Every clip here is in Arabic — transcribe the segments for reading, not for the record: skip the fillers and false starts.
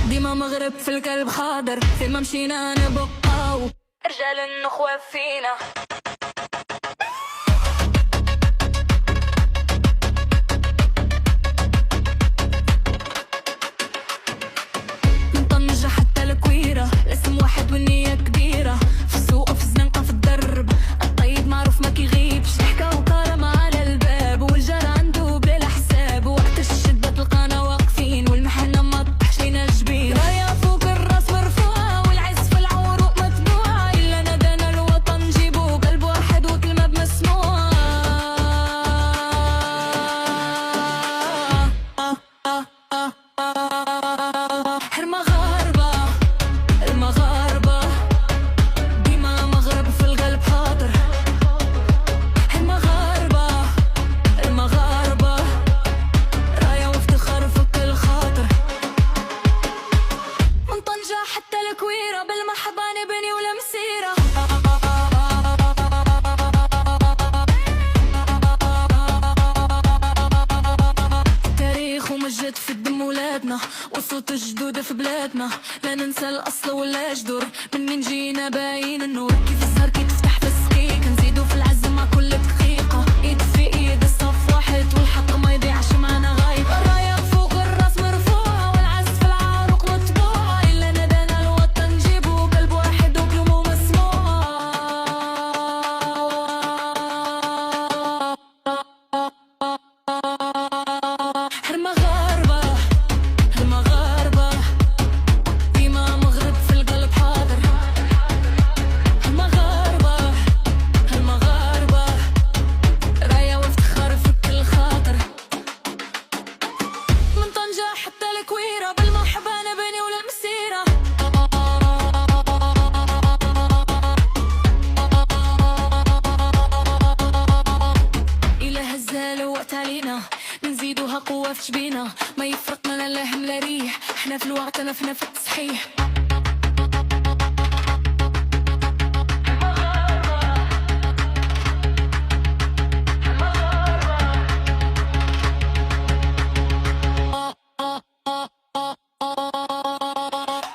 ديما مغرب في القلب خاضر، فين ما مشينا نبقاو رجال النخوة فينا. من طنجة حتى الكويرة الاسم واحد والنية كبيرة، في السوق وفي الزنقة في الدرب الطيب معروف ما كيغيبش، ضحكة وكرمة على الباب والجار عنده بلا حساب، وقت الشدة تلقانا واقفين والمحنة ما طحش لينا الجبين، راية فوق الراس مرفوعة والعز في العروق متبوعة، إلا نادانا الوطن نجيبو قلب واحد وكلمة بمسموعة. المغاربة المغاربة ديما مغرب في القلب حاضر، المغاربة المغاربة راية وافتخار في كل خاطر، من طنجة حتى الكويرة بالمحبة نبني ولا مسيرة. تاريخ ومجد في الدم ولادنا وصوت الجدود في بلادنا، لا ننسى الأصل ولا جدور، منين جينا باين النور، كيف الزهر كي تفتح في السقيك نزيدو في العز مع كل دقيقة، ايد في ايد الصف واحد والحق ما يضيعش معنا غايب، الراية فوق الراس مرفوعة والعز في العروق متبوعة، إلا نادانا الوطن نجيبو قلب واحد وكلمة مسموعة. المغاربة المغاربة ديما مغرب في القلب حاضر، المغاربة المغاربة راية وافتخار في كل خاطر، من طنجة حتى الكويرة بالمحبة نبني ولا مسيرة. إلى هزال وقت علينا نزيدوها قوة في جبينا، ما يفرقنا لا هم لا ريح، احنا في الوقت نفنا في التصحيح.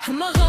المغاربة